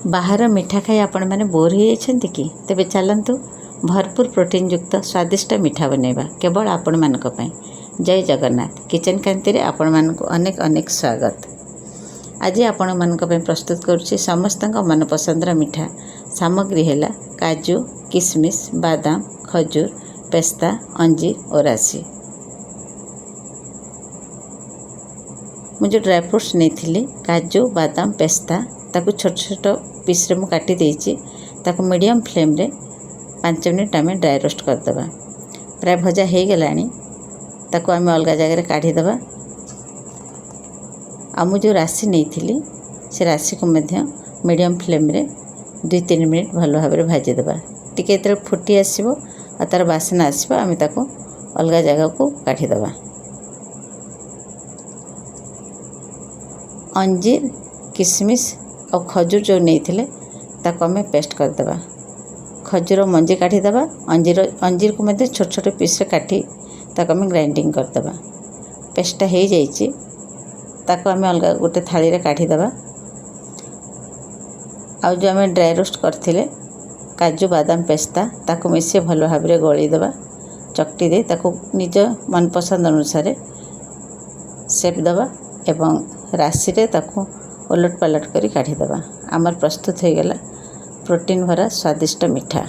बाहर मिठा खाई आपण मैंने बोर हो जाती कि तेरे चलतु भरपूर प्रोटीन युक्त स्वादिष्ट मिठा बनैबा केवल आपण मानक पई। जय जगन्नाथ। किचन कांति रे आपण मानक अनेक अनेक स्वागत। आज आपण मानक पई प्रस्तुत करुछि समस्त मनपसंदर मिठा सामग्री है काजू, किशमिश, बादाम, खजूर, पेस्ता, अंजीर और राशि। मुझे ड्राई फ्रूट्स नहीं काजू, बादाम, पेस्ता ताकू छोट छोट पीस रे मु काटी देइछि। ताकू मीडियम फ्लेम रे 5 मिनट आम ड्राई रोस्ट करदबा। प्राय भजा हो गलानी ताकू आम अलग जगह काढ़ी दबा। आ मु जो राशि नहीं से राशि को मध्य मीडियम फ्लेम रे 2-3 मिनट भल भाव में भाजी दबा। टिके एतरे फुटी आसीबो आ तार बासना आसीबो आम ताकू अलग जगह को काढ़ी दबा। अंजीर, किशमिश और खजूर जो नहीं ताको आम पेस्ट करदबा। खजूर मंजी काढ़ी दबा। अंजीर को मध्य छोट छोट पीस काटी ताको आम ग्राइंडिंग करदबा। पेस्टा हो जाइए ताको आम अलग गोटे थाली रे काढ़ी दबा। आउ जो आम ड्राई रोस्ट करथिले काजू, बादाम, पेस्ता ताको मिसे भल भाव में गली दबा। चकटी दे ताको निज मनपसंद अनुसार शेप दबा एवं राशि रे ताको उलट पलट करी काढ़ी दबा। आमर प्रस्तुत हो गला प्रोटीन भरा स्वादिष्ट मिठा।